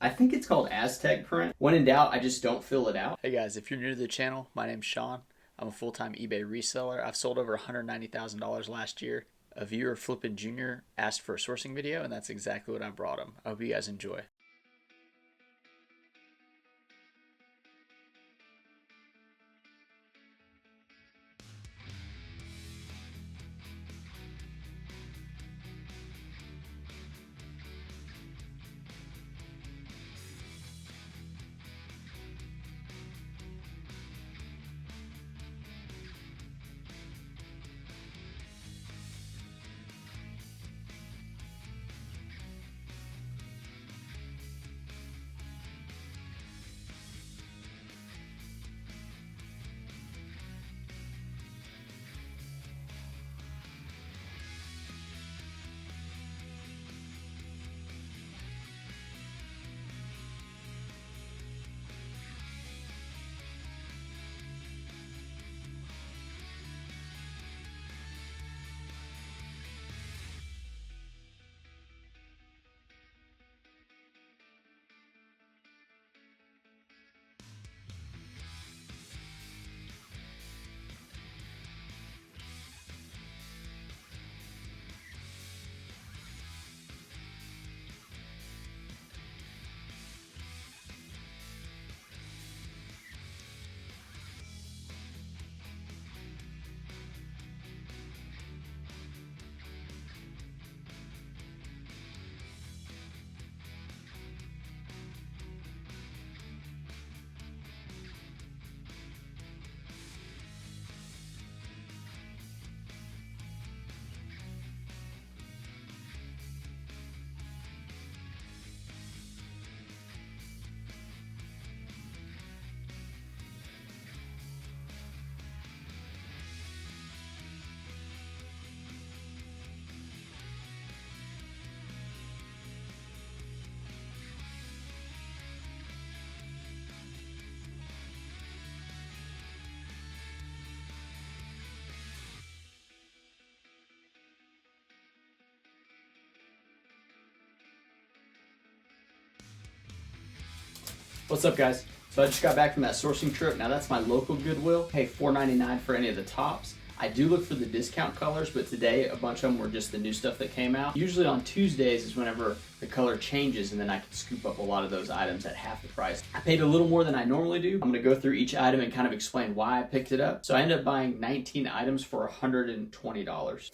I think it's called Aztec print. When in doubt, I just don't fill it out. Hey guys, if you're new to the channel, my name's Sean. I'm a full-time eBay reseller. I've sold over $190,000 last year. A viewer, Flippin' Jr., asked for a sourcing video, and that's exactly what I brought him. I hope you guys enjoy. What's up, guys? So I just got back from that sourcing trip. Now that's my local Goodwill. Pay $4.99 for any of the tops. I do look for the discount colors, but today a bunch of them were just the new stuff that came out. Usually on Tuesdays is whenever the color changes, and then I can scoop up a lot of those items at half the price. I paid a little more than I normally do. I'm gonna go through each item and kind of explain why I picked it up. So I ended up buying 19 items for $120.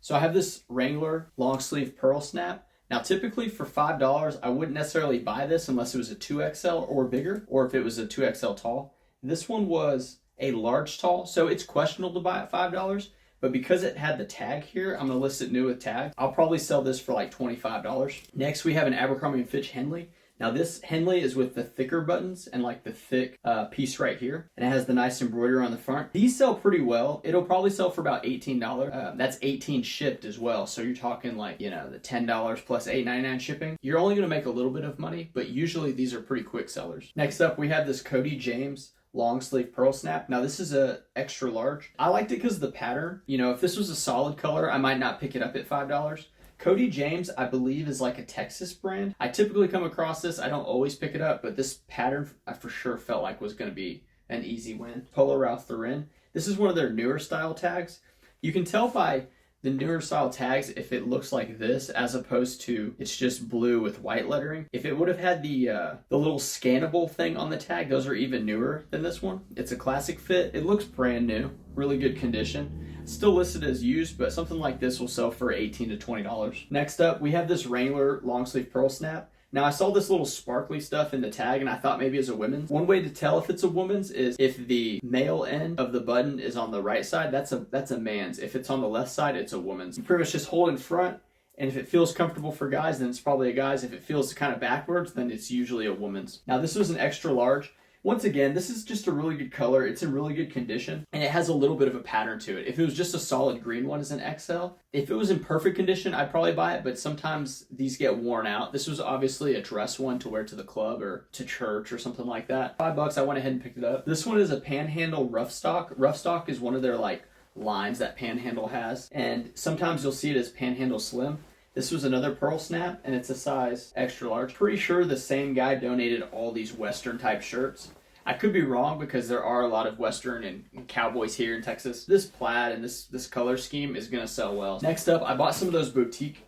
So I have this Wrangler long sleeve pearl snap. Now, typically for $5, I wouldn't necessarily buy this unless it was a 2XL or bigger, or if it was a 2XL tall. This one was a large tall, so it's questionable to buy at $5, but because it had the tag here, I'm gonna list it new with tag. I'll probably sell this for like $25. Next, we have an Abercrombie & Fitch Henley. Now this Henley is with the thicker buttons and like the thick piece right here. And it has the nice embroidery on the front. These sell pretty well. It'll probably sell for about $18. That's 18 shipped as well. So you're talking like, you know, the $10 plus $8.99 shipping. You're only gonna make a little bit of money, but usually these are pretty quick sellers. Next up, we have this Cody James long sleeve pearl snap. Now this is a extra large. I liked it because of the pattern. You know, if this was a solid color, I might not pick it up at $5. Cody James, I believe, is like a Texas brand. I typically come across this. I don't always pick it up, but this pattern I for sure felt like was going to be an easy win. Polo Ralph Lauren. This is one of their newer style tags. You can tell by the newer style tags if it looks like this as opposed to it's just blue with white lettering. If it would have had the little scannable thing on the tag, those are even newer than this one. It's a classic fit. It looks brand new, really good condition. Still listed as used, but something like this will sell for $18 to $20. Next up, we have this Wrangler long sleeve pearl snap. Now I saw this little sparkly stuff in the tag and I thought maybe it's a women's. One way to tell if it's a woman's is if the male end of the button is on the right side, that's a man's. If it's on the left side, it's a woman's. You pretty much just hold in front, and if it feels comfortable for guys, then it's probably a guy's. If it feels kind of backwards, then it's usually a woman's. Now this was an extra large. Once again, this is just a really good color. It's in really good condition, and it has a little bit of a pattern to it. If it was just a solid green one as an XL, if it was in perfect condition, I'd probably buy it, but sometimes these get worn out. This was obviously a dress one to wear to the club or to church or something like that. $5, I went ahead and picked it up. This one is a Panhandle rough stock. Rough stock is one of their like lines that Panhandle has, and sometimes you'll see it as Panhandle Slim. This was another pearl snap, and it's a size extra large. Pretty sure the same guy donated all these Western type shirts. I could be wrong because there are a lot of Western and cowboys here in Texas. This plaid and this color scheme is going to sell well. Next up, I bought some of those boutique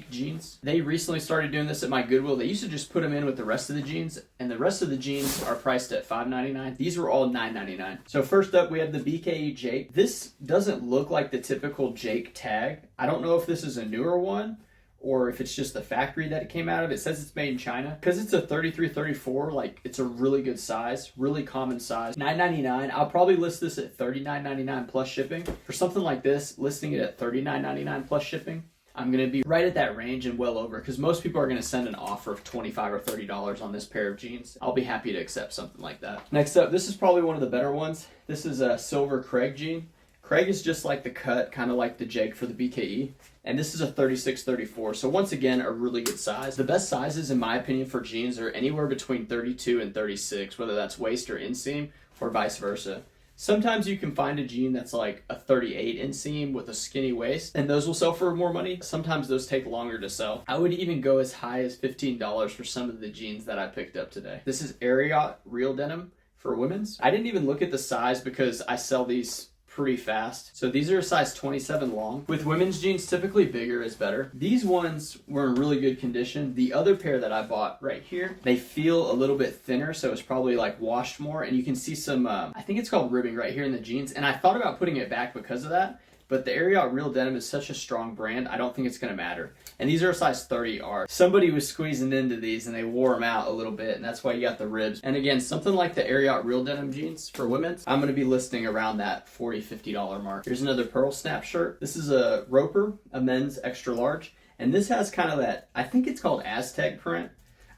jeans. They recently started doing this at my Goodwill. They used to just put them in with the rest of the jeans, and the rest of the jeans are priced at $5.99. These were all $9.99. So first up, we have the BKE Jake. This doesn't look like the typical Jake tag. I don't know if this is a newer one or if it's just the factory that it came out of. It says it's made in China. Because it's a 33-34, like, it's a really good size, really common size. $9.99. I'll probably list this at $39.99 plus shipping. For something like this, listing it at $39.99 plus shipping, I'm going to be right at that range and well over, because most people are going to send an offer of $25 or $30 on this pair of jeans. I'll be happy to accept something like that. Next up, this is probably one of the better ones. This is a silver Craig jean. Craig is just like the cut, kind of like the Jake for the BKE. And this is a 36-34. So once again, a really good size. The best sizes, in my opinion, for jeans are anywhere between 32 and 36, whether that's waist or inseam or vice versa. Sometimes you can find a jean that's like a 38 inseam with a skinny waist, and those will sell for more money. Sometimes those take longer to sell. I would even go as high as $15 for some of the jeans that I picked up today. This is Ariat Real Denim for women's. I didn't even look at the size because I sell these pretty fast. So these are a size 27 long. With women's jeans, typically bigger is better. These ones were in really good condition. The other pair that I bought right here, they feel a little bit thinner, so it's probably like washed more, and you can see some, I think it's called ribbing right here in the jeans, and I thought about putting it back because of that, but the Ariat Real Denim is such a strong brand, I don't think it's going to matter. And these are a size 30R. Somebody was squeezing into these and they wore them out a little bit, and that's why you got the ribs. And again, something like the Ariat Real Denim jeans for women's, I'm going to be listing around that $40, $50 mark. Here's another pearl snap shirt. This is a Roper, a men's extra large, and this has kind of that, I think it's called Aztec print.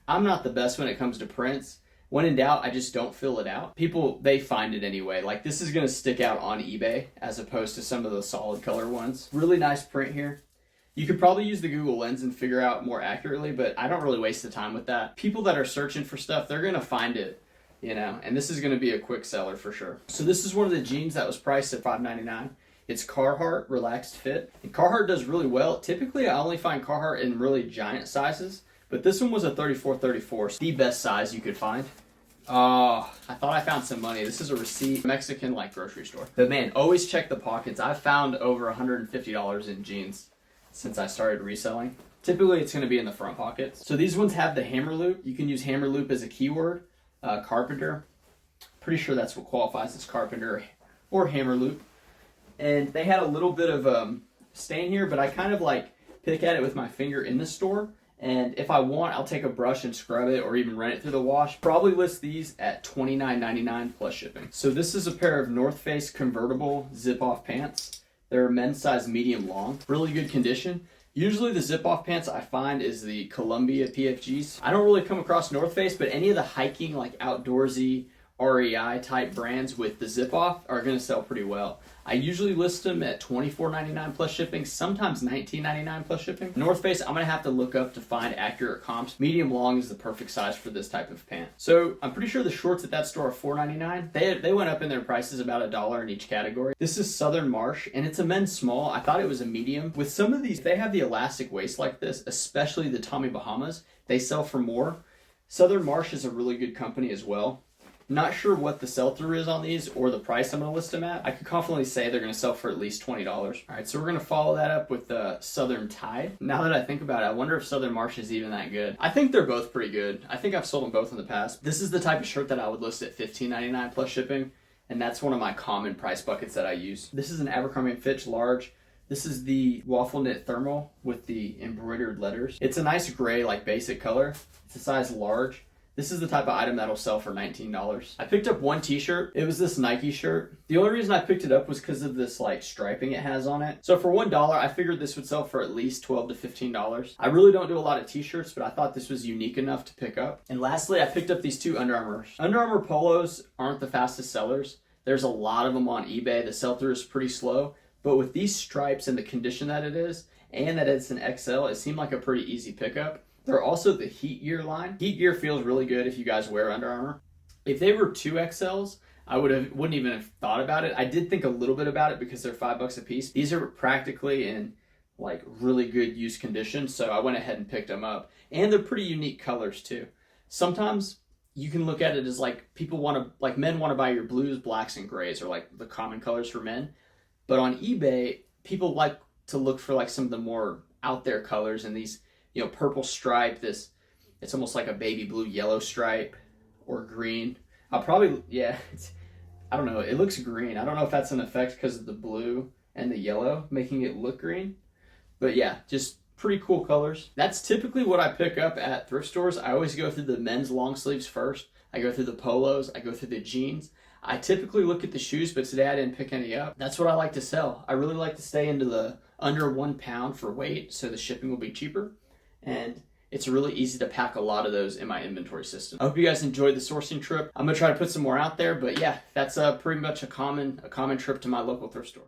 I'm not the best when it comes to prints. When in doubt, I just don't fill it out. People, they find it anyway. Like, this is going to stick out on eBay as opposed to some of the solid color ones. Really nice print here. You could probably use the Google Lens and figure out more accurately, but I don't really waste the time with that. People that are searching for stuff, they're going to find it, you know, and this is going to be a quick seller for sure. So this is one of the jeans that was priced at $5.99. It's Carhartt Relaxed Fit. And Carhartt does really well. Typically, I only find Carhartt in really giant sizes, but this one was a 34-34, the best size you could find. Oh, I thought I found some money. This is a receipt, Mexican like grocery store. But man, always check the pockets. I've found over $150 in jeans since I started reselling. Typically, it's going to be in the front pockets. So these ones have the hammer loop. You can use hammer loop as a keyword. Carpenter. Pretty sure that's what qualifies as carpenter or hammer loop. And they had a little bit of stain here, but I kind of like pick at it with my finger in the store. And if I want, I'll take a brush and scrub it or even run it through the wash. Probably list these at $29.99 plus shipping. So this is a pair of North Face convertible zip-off pants. They're men's size medium long. Really good condition. Usually the zip-off pants I find is the Columbia PFGs. I don't really come across North Face, but any of the hiking, like outdoorsy, REI type brands with the zip-off are going to sell pretty well. I usually list them at $24.99 plus shipping, sometimes $19.99 plus shipping. North Face, I'm going to have to look up to find accurate comps. Medium long is the perfect size for this type of pant. So I'm pretty sure the shorts at that store are $4.99. They went up in their prices about $1 in each category. This is Southern Marsh, and it's a men's small. I thought it was a medium. With some of these, they have the elastic waist like this, especially the Tommy Bahamas. They sell for more. Southern Marsh is a really good company as well. Not sure what the sell-through is on these or the price I'm going to list them at. I could confidently say they're going to sell for at least $20. All right, so we're going to follow that up with the Southern Tide. Now that I think about it, I wonder if Southern Marsh is even that good. I think they're both pretty good. I think I've sold them both in the past. This is the type of shirt that I would list at $15.99 plus shipping, and that's one of my common price buckets that I use. This is an Abercrombie & Fitch large. This is the waffle knit thermal with the embroidered letters. It's a nice gray, like basic color. It's a size large. This is the type of item that'll sell for $19. I picked up one t-shirt. It was this Nike shirt. The only reason I picked it up was because of this like striping it has on it. So for $1, I figured this would sell for at least $12 to $15. I really don't do a lot of t-shirts, but I thought this was unique enough to pick up. And lastly, I picked up these two Under Armour. Under Armour polos aren't the fastest sellers. There's a lot of them on eBay. The sell-through is pretty slow. But with these stripes and the condition that it is, and that it's an XL, it seemed like a pretty easy pickup. They're also the Heat Gear line. Heat Gear feels really good if you guys wear Under Armour. If they were 2XLs, I wouldn't even have thought about it. I did think a little bit about it because they're $5 a piece. These are practically in like really good used condition. So I went ahead and picked them up. And they're pretty unique colors too. Sometimes you can look at it as like men want to buy your blues, blacks, and grays, or like the common colors for men. But on eBay, people like to look for like some of the more out there colors, and these, purple stripe, it's almost like a baby blue yellow stripe, or green. I don't know, it looks green. I don't know if that's an effect because of the blue and the yellow making it look green. But yeah, just pretty cool colors. That's typically what I pick up at thrift stores. I always go through the men's long sleeves first. I go through the polos, I go through the jeans. I typically look at the shoes, but today I didn't pick any up. That's what I like to sell. I really like to stay into the under 1 pound for weight, so the shipping will be cheaper. And it's really easy to pack a lot of those in my inventory system. I hope you guys enjoyed the sourcing trip. I'm gonna try to put some more out there, but yeah, that's pretty much a common trip to my local thrift store.